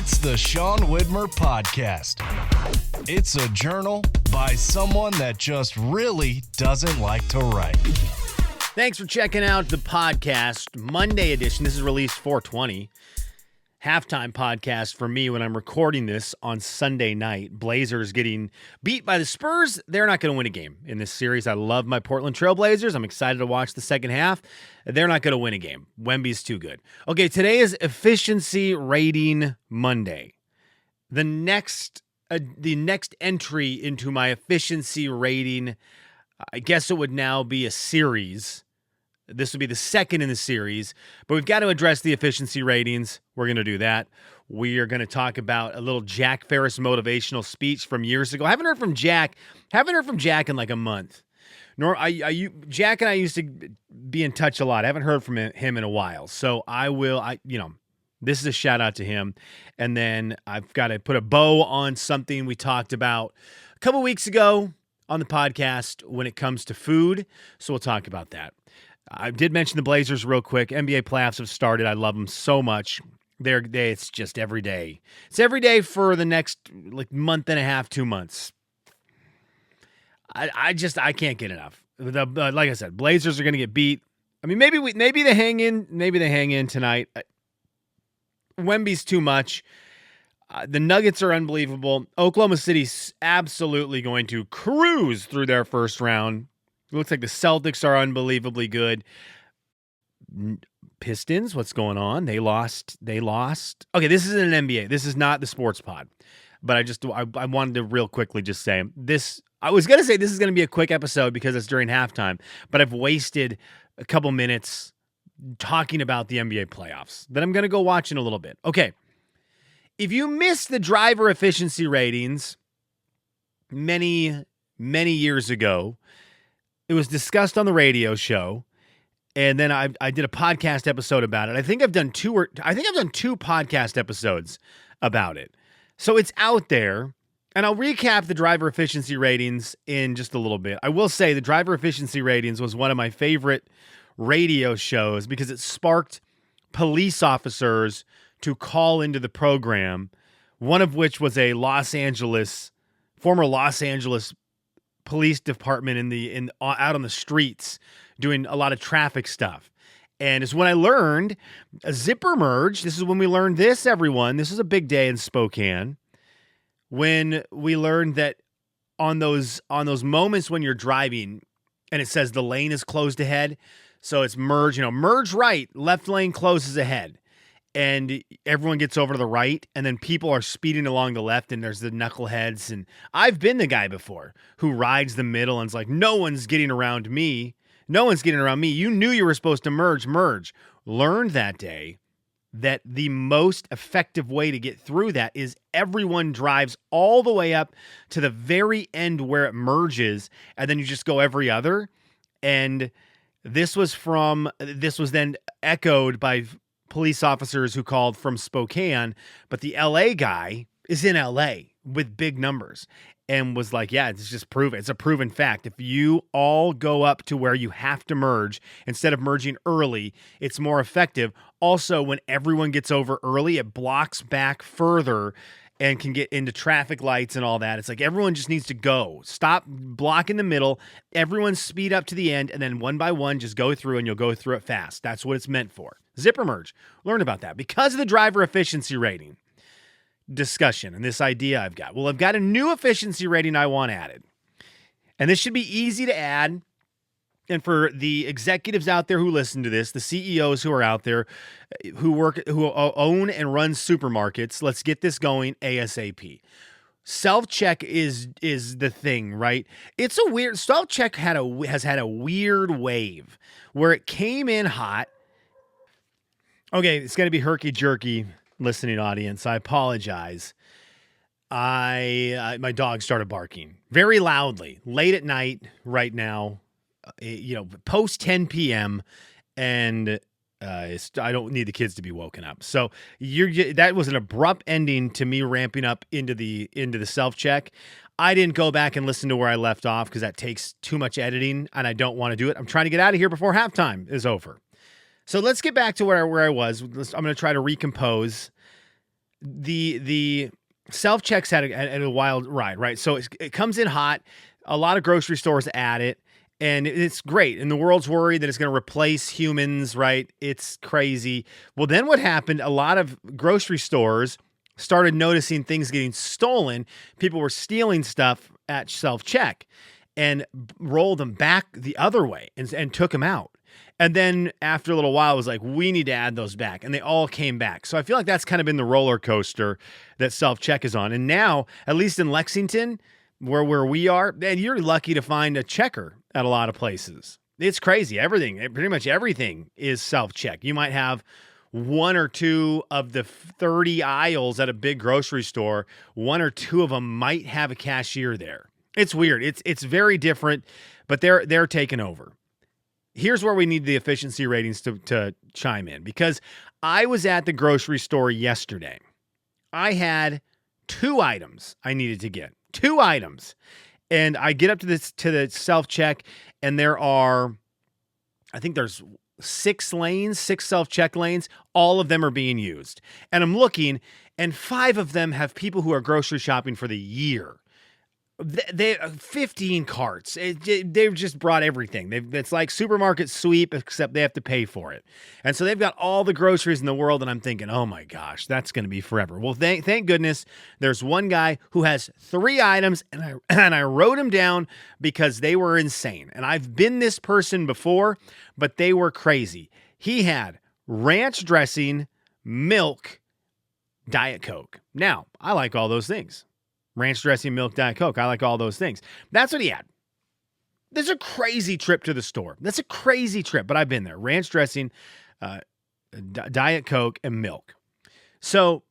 It's the Sean Widmer Podcast. It's a journal by someone that just really doesn't like to write. Thanks for checking out the podcast, Monday edition. This is release 420. Halftime podcast for me when I'm recording this on Sunday night. Blazers getting beat by the Spurs. They're not going to win a game in this series. I love my Portland Trail Blazers. I'm excited to watch the second half. They're not going to win a game. Wemby's too good. Okay, today is Efficiency Rating Monday. The next entry into my efficiency rating, I guess it would now be a series. This would be the second in the series, but we've got to address the efficiency ratings. We're going to do that. We are going to talk about a little Jack Ferris motivational speech from years ago. I haven't heard from Jack in like a month. Jack and I used to be in touch a lot. I haven't heard from him in a while. So this is a shout out to him. And then I've got to put a bow on something we talked about a couple weeks ago on the podcast when it comes to food. So we'll talk about that. I did mention the Blazers real quick. NBA playoffs have started. I love them so much. It's just every day. It's every day for the next month and a half, 2 months. I can't get enough. Like I said, Blazers are going to get beat. I mean, maybe they hang in. Maybe they hang in tonight. Wemby's too much. The Nuggets are unbelievable. Oklahoma City's absolutely going to cruise through their first round. It looks like the Celtics are unbelievably good. Pistons, what's going on? They lost. Okay, this isn't an NBA. This is not the sports pod. But I wanted to real quickly just say this. I was going to say this is going to be a quick episode because it's during halftime, but I've wasted a couple minutes talking about the NBA playoffs that I'm going to go watch in a little bit. Okay. If you missed the driver efficiency ratings many, many years ago, it was discussed on the radio show, and then I did a podcast episode about it. I think I've done two podcast episodes about it. So it's out there, and I'll recap the driver efficiency ratings in just a little bit. I will say the driver efficiency ratings was one of my favorite radio shows because it sparked police officers to call into the program, one of which was a former Los Angeles police department out on the streets doing a lot of traffic stuff. And it's when I learned a zipper merge. This is when we learned this, everyone. This is a big day in Spokane. When we learned that on those moments when you're driving and it says the lane is closed ahead, so it's merge right, left lane closes ahead. And everyone gets over to the right, and then people are speeding along the left, and there's the knuckleheads. And I've been the guy before who rides the middle and is like, no one's getting around me. No one's getting around me. You knew you were supposed to merge. Learned that day that the most effective way to get through that is everyone drives all the way up to the very end where it merges, and then you just go every other. And this was then echoed by police officers who called from Spokane, but the LA guy is in LA with big numbers and was like, yeah, it's just proven. It's a proven fact. If you all go up to where you have to merge instead of merging early, it's more effective. Also, when everyone gets over early, it blocks back further and can get into traffic lights and all that. It's like everyone just needs to go. Stop blocking the middle. Everyone speed up to the end, and then one by one, just go through, and you'll go through it fast. That's what it's meant for. Zipper merge. Learn about that. Because of the driver efficiency rating discussion and this idea I've got. Well, I've got a new efficiency rating I want added. And this should be easy to add. And for the executives out there who listen to this, the CEOs who are out there who own and run supermarkets, let's get this going ASAP. Self-check is the thing, right? It's a weird self-check has had a weird wave where it came in hot. Okay, it's going to be herky-jerky, listening audience. I apologize. My dog started barking very loudly late at night right now. Post 10 p.m. and I don't need the kids to be woken up. So that was an abrupt ending to me ramping up into the self-check. I didn't go back and listen to where I left off because that takes too much editing and I don't want to do it. I'm trying to get out of here before halftime is over. So let's get back to where I was. I'm going to try to recompose. the self-checks had a wild ride, right? So it comes in hot. A lot of grocery stores add it, and it's great. And the world's worried that it's going to replace humans, right? It's crazy. Well, then what happened? A lot of grocery stores started noticing things getting stolen. People were stealing stuff at self-check and rolled them back the other way and took them out. And then after a little while, it was like, we need to add those back. And they all came back. So I feel like that's kind of been the roller coaster that self-check is on. And now, at least in Lexington, where we are, man, you're lucky to find a checker at a lot of places. It's crazy. Pretty much everything is self-check. You might have one or two of the 30 aisles at a big grocery store. One or two of them might have a cashier there. It's weird. It's very different, but they're taking over. Here's where we need the efficiency ratings to chime in, because I was at the grocery store yesterday. I had 2 items I needed to get. 2 items. And I get up to the self-check, and I think there's 6 self-check lanes. All of them are being used. And I'm looking, and 5 of them have people who are grocery shopping for the year. They 15 carts. They've just brought everything. It's like supermarket sweep, except they have to pay for it. And so they've got all the groceries in the world. And I'm thinking, oh my gosh, that's going to be forever. Well, thank goodness there's one guy who has 3 items, and I wrote him down because they were insane. And I've been this person before, but they were crazy. He had ranch dressing, milk, Diet Coke. Now, I like all those things. Ranch dressing, milk, Diet Coke. I like all those things. That's what he had. There's a crazy trip to the store. That's a crazy trip, but I've been there. Ranch dressing, Diet Coke, and milk. So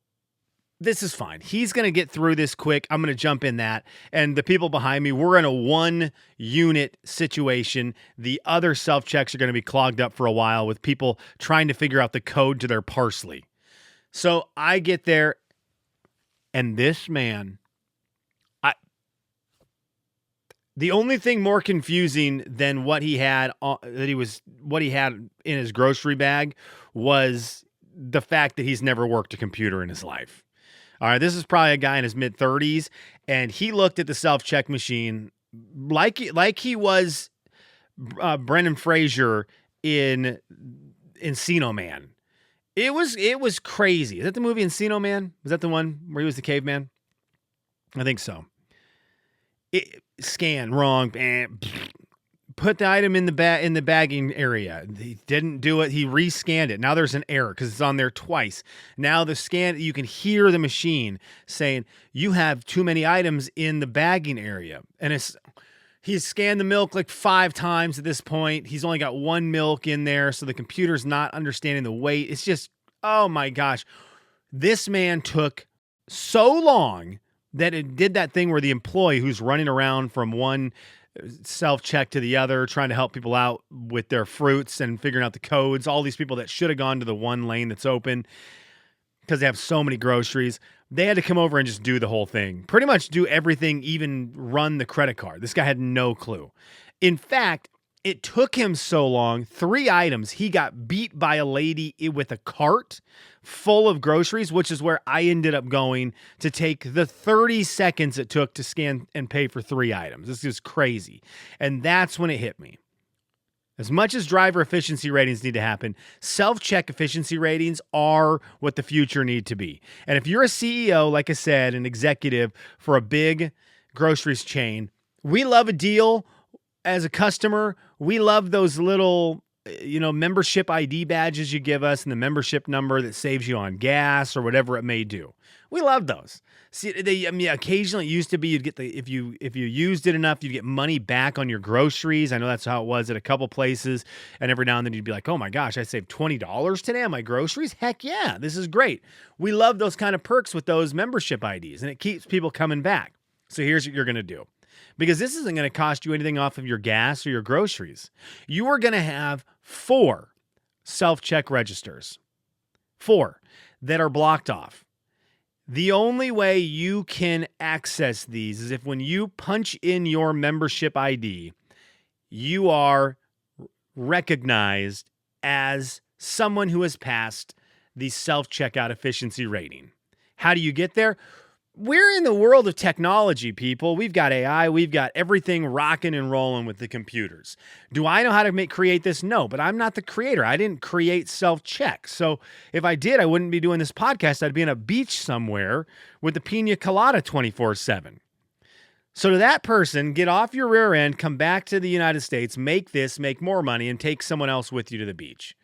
this is fine. He's going to get through this quick. I'm going to jump in that. And the people behind me, we're in a 1-unit situation. The other self-checks are going to be clogged up for a while with people trying to figure out the code to their parsley. So I get there, and this man... The only thing more confusing than what he had in his grocery bag was the fact that he's never worked a computer in his life. All right, this is probably a guy in his mid-30s, and he looked at the self-check machine like he was Brendan Fraser in Encino Man. It was crazy. Is that the movie Encino Man? Was that the one where he was the caveman? I think so. Scan wrong. Put the item in the bagging area. He didn't do it. He rescanned it. Now there's an error because it's on there twice. Now the scan, you can hear the machine saying you have too many items in the bagging area, and he's scanned the milk like 5 times at this point. He's only got 1 milk in there, so the computer's not understanding the weight. It's just, oh my gosh, this man took so long that it did that thing where the employee who's running around from one self-check to the other, trying to help people out with their fruits and figuring out the codes, all these people that should have gone to the one lane that's open because they have so many groceries, they had to come over and just do the whole thing. Pretty much do everything, even run the credit card. This guy had no clue. In fact, it took him so long, 3 items, he got beat by a lady with a cart full of groceries, which is where I ended up going to take the 30 seconds it took to scan and pay for 3 items. This is crazy. And that's when it hit me. As much as driver efficiency ratings need to happen, self-check efficiency ratings are what the future need to be. And if you're a CEO, like I said, an executive for a big groceries chain, we love a deal. As a customer, we love those little, membership ID badges you give us and the membership number that saves you on gas or whatever it may do. We love those. See, occasionally it used to be you'd get if you used it enough, you'd get money back on your groceries. I know that's how it was at a couple places. And every now and then you'd be like, oh my gosh, I saved $20 today on my groceries. Heck yeah, this is great. We love those kind of perks with those membership IDs, and it keeps people coming back. So here's what you're going to do. Because this isn't going to cost you anything off of your gas or your groceries. You are going to have 4 self-check registers. 4 that are blocked off. The only way you can access these is if when you punch in your membership ID, you are recognized as someone who has passed the self-checkout efficiency rating. How do you get there? We're in the world of technology, people. We've got AI. We've got everything rocking and rolling with the computers. Do I know how to create this? No, but I'm not the creator. I didn't create self-check. So if I did, I wouldn't be doing this podcast. I'd be on a beach somewhere with the pina colada 24/7. So to that person, get off your rear end, come back to the United States, make more money, and take someone else with you to the beach.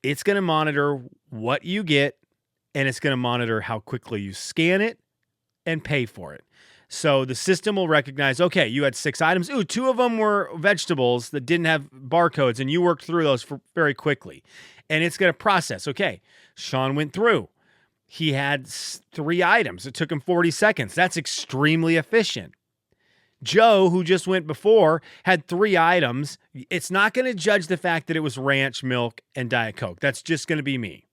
It's going to monitor what you get, and it's going to monitor how quickly you scan it and pay for it. So the system will recognize, okay, you had 6 items. Ooh, 2 of them were vegetables that didn't have barcodes, and you worked through those very quickly. And it's going to process, okay, Sean went through. He had 3 items. It took him 40 seconds. That's extremely efficient. Joe, who just went before, had 3 items. It's not going to judge the fact that it was ranch, milk, and Diet Coke. That's just going to be me.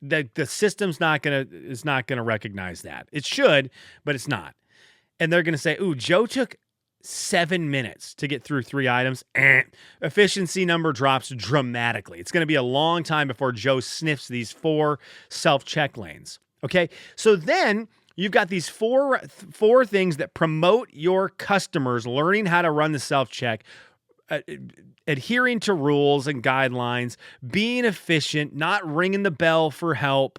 The system's not gonna recognize that. It should, but it's not. And they're gonna say, "Ooh, Joe took 7 minutes to get through 3 items." Efficiency number drops dramatically. It's gonna be a long time before Joe sniffs these 4 self-check lanes. Okay, so then you've got these four things that promote your customers learning how to run the self-check. Adhering to rules and guidelines, being efficient, not ringing the bell for help.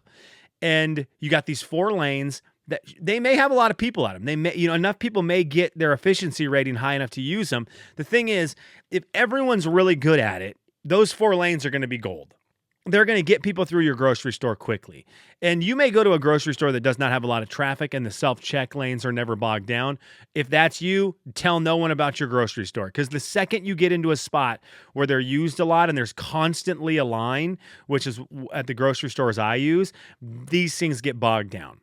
And you got these 4 lanes that they may have a lot of people at them. They may, enough people may get their efficiency rating high enough to use them. The thing is, if everyone's really good at it, those 4 lanes are going to be gold. They're going to get people through your grocery store quickly. And you may go to a grocery store that does not have a lot of traffic and the self-check lanes are never bogged down. If that's you, tell no one about your grocery store, because the second you get into a spot where they're used a lot and there's constantly a line, which is at the grocery stores I use, these things get bogged down.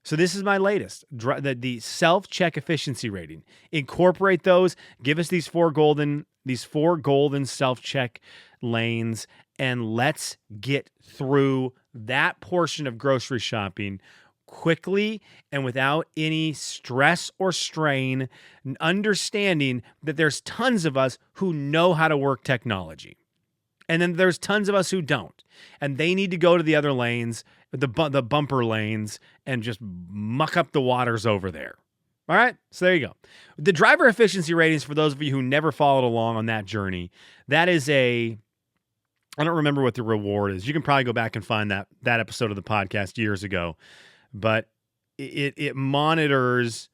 So this is my latest, the self-check efficiency rating. Incorporate those. Give us these 4 golden self-check lanes, and let's get through that portion of grocery shopping quickly and without any stress or strain, understanding that there's tons of us who know how to work technology. And then there's tons of us who don't. And they need to go to the other lanes, the bumper lanes, and just muck up the waters over there. All right, so there you go. The driver efficiency ratings, for those of you who never followed along on that journey, that is I don't remember what the reward is. You can probably go back and find that episode of the podcast years ago. But it monitors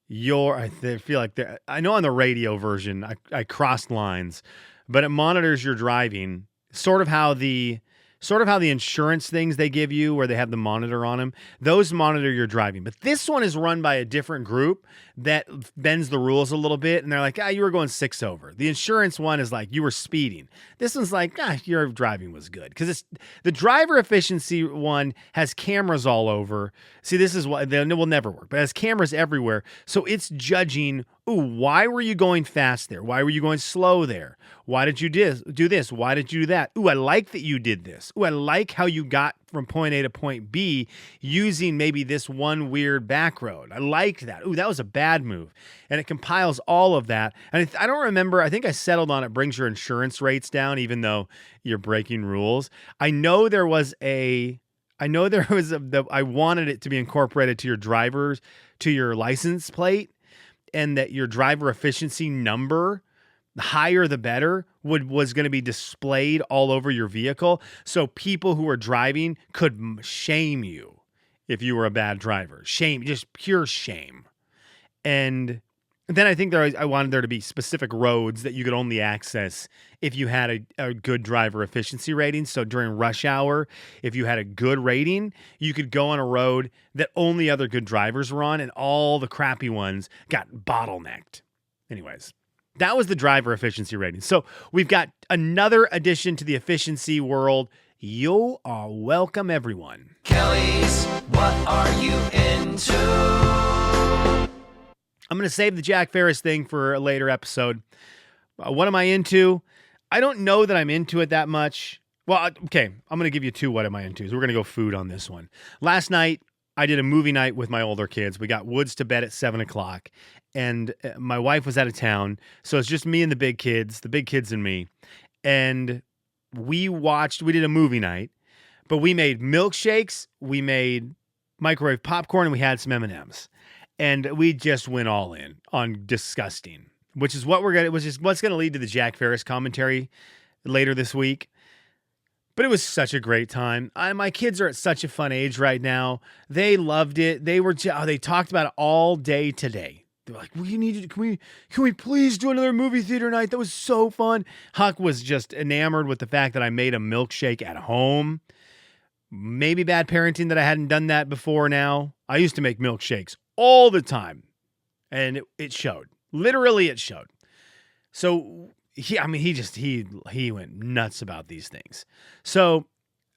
I feel like I know on the radio version, I crossed lines, but it monitors your driving, sort of how the insurance things they give you where they have the monitor on them, those monitor your driving. But this one is run by a different group that bends the rules a little bit. And they're like, you were going 6 over. The insurance one is like, you were speeding. This one's like, your driving was good. Because the driver efficiency one has cameras all over. See, this is what it will never work, but it has cameras everywhere. So it's judging, why were you going fast there? Why were you going slow there? Why did you do this? Why did you do that? I like that you did this. I like how you got from point A to point B using maybe this one weird back road. I liked that. That was a bad move. And it compiles all of that. And I don't remember, I think I settled on it brings your insurance rates down even though you're breaking rules. I wanted it to be incorporated to your license plate, and that your driver efficiency number, the higher the better, was going to be displayed all over your vehicle. So people who are driving could shame you if you were a bad driver. Shame, just pure shame. And then I think I wanted there to be specific roads that you could only access if you had a good driver efficiency rating. So during rush hour, if you had a good rating, you could go on a road that only other good drivers were on, and all the crappy ones got bottlenecked. Anyways, that was the driver efficiency rating. So we've got another addition to the efficiency world. You are welcome, everyone. Kelly's, what are you into? I'm going to save the Jack Ferris thing for a later episode. What am I into? I don't know that I'm into it that much. Well, okay, I'm going to give you 2 what am I into. So we're going to go food on this one. Last night, I did a movie night with my older kids. We got Woods to bed at 7 o'clock, and my wife was out of town. So it's just me and the big kids and me. And we did a movie night, but we made milkshakes. We made microwave popcorn, and we had some M&Ms. And we just went all in on disgusting, which is what what's going to lead to the Jack Ferris commentary later this week. But it was such a great time. My kids are at such a fun age right now. They loved it. They talked about it all day today. They're like, can we please do another movie theater night? That was so fun. Huck was just enamored with the fact that I made a milkshake at home. Maybe bad parenting that I hadn't done that before now. I used to make milkshakes all the time. And it showed. Literally, it showed. So he went nuts about these things. So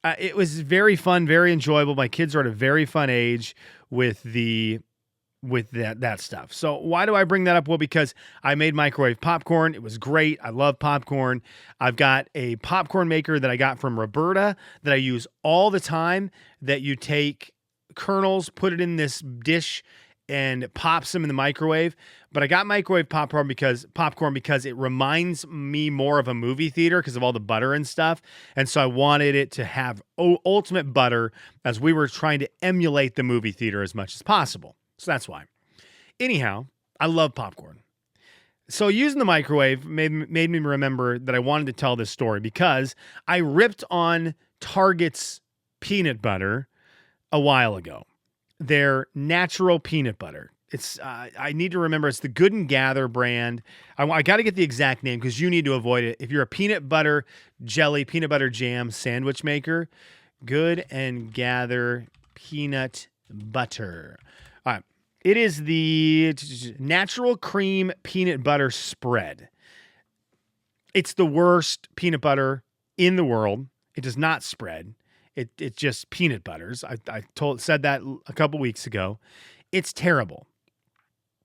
it was very fun, very enjoyable. My kids are at a very fun age with that stuff. So why do I bring that up? Well, because I made microwave popcorn. It was great. I love popcorn. I've got a popcorn maker that I got from Roberta that I use all the time, that you take kernels, put it in this dish, and pops them in the microwave. But I got microwave popcorn because it reminds me more of a movie theater because of all the butter and stuff. And so I wanted it to have ultimate butter, as we were trying to emulate the movie theater as much as possible. So that's why. Anyhow, I love popcorn. So using the microwave made me remember that I wanted to tell this story because I ripped on Target's peanut butter a while ago. Their natural peanut butter. It's I need to remember, it's the Good and Gather brand. I got to get the exact name because you need to avoid it. If you're a peanut butter jelly, peanut butter jam sandwich maker, Good and Gather peanut butter. All right. It is the natural cream peanut butter spread. It's the worst peanut butter in the world. It does not spread. It just peanut butters. I said that a couple weeks ago. It's terrible.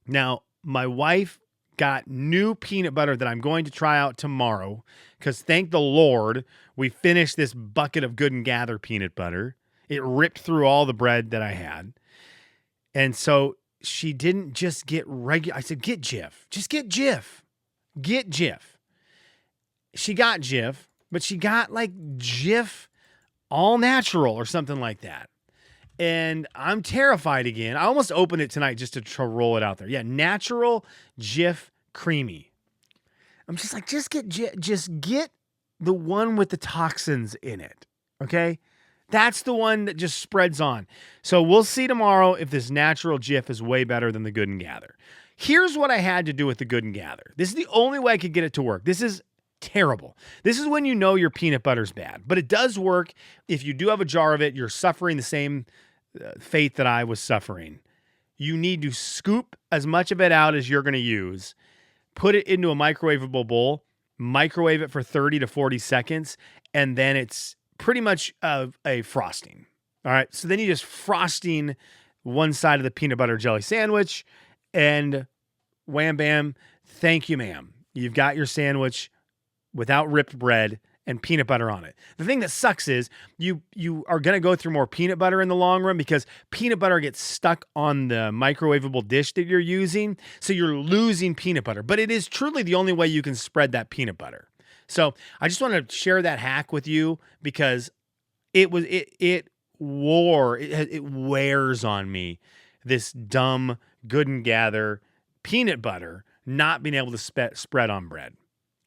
Now, my wife got new peanut butter that I'm going to try out tomorrow because thank the Lord we finished this bucket of Good and Gather peanut butter. It ripped through all the bread that I had. And so she didn't just get regular. I said, get Jif. Just get Jif. Get Jif. She got Jif, but she got like Jif all natural or something like that. And I'm terrified again. I almost opened it tonight just to roll it out there. Yeah, natural Jif creamy. I'm just like, just get the one with the toxins in it. Okay? That's the one that just spreads on. So we'll see tomorrow if this natural Jif is way better than the Good and Gather. Here's what I had to do with the Good and Gather. This is the only way I could get it to work. This is terrible. This is when you know your peanut butter's bad. But it does work. If you do have a jar of it, you're suffering the same fate that I was suffering. You need to scoop as much of it out as you're going to use, put it into a microwavable bowl, microwave it for 30 to 40 seconds, and then it's pretty much a frosting. All right. So then you just frosting one side of the peanut butter jelly sandwich, and wham, bam. Thank you, ma'am. You've got your sandwich without ripped bread and peanut butter on it. The thing that sucks is you are going to go through more peanut butter in the long run because peanut butter gets stuck on the microwavable dish that you're using. So you're losing peanut butter, but it is truly the only way you can spread that peanut butter. So I just want to share that hack with you because it wears on me, this dumb Good and Gather peanut butter not being able to spread on bread.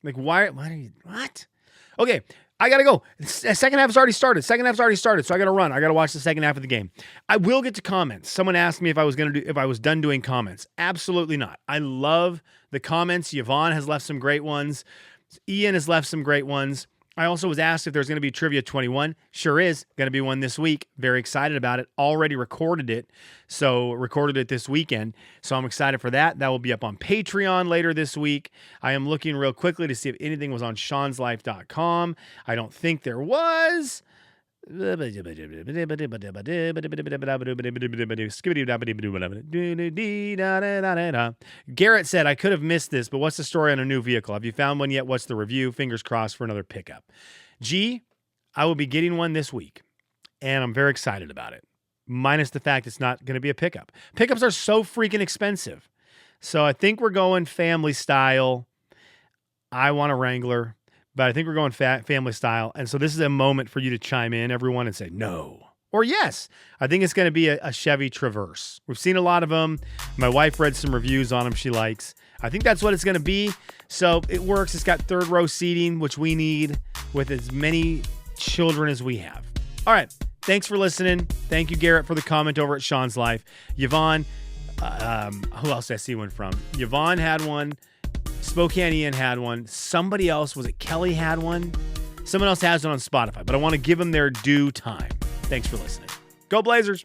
Like, why are you, what? Okay, I got to go. The second half has already started. So I got to run. I got to watch the second half of the game. I will get to comments. Someone asked me if I was done doing comments. Absolutely not. I love the comments. Yvonne has left some great ones. Ian has left some great ones. I also was asked if there's going to be Trivia 21. Sure is. Going to be one this week. Very excited about it. Already recorded it. So recorded it this weekend. So I'm excited for that. That will be up on Patreon later this week. I am looking real quickly to see if anything was on Sean'sLife.com. I don't think there was. Garrett said, I could have missed this, but what's the story on a new vehicle? Have you found one yet? What's the review? Fingers crossed for another pickup. I will be getting one this week, and I'm very excited about it, minus the fact it's not going to be a pickup. Pickups are so freaking expensive. So I think we're going family style. I want a Wrangler. But I think we're going family style. And so this is a moment for you to chime in, everyone, and say, no, Or yes, I think it's going to be a Chevy Traverse. We've seen a lot of them. My wife read some reviews on them she likes. I think that's what it's going to be. So it works. It's got third row seating, which we need with as many children as we have. All right. Thanks for listening. Thank you, Garrett, for the comment over at Sean's Life. Yvonne, who else did I see one from? Yvonne had one. Spokane Ian had one. Somebody else, was it Kelly had one? Someone else has one on Spotify, but I want to give them their due time. Thanks for listening. Go Blazers.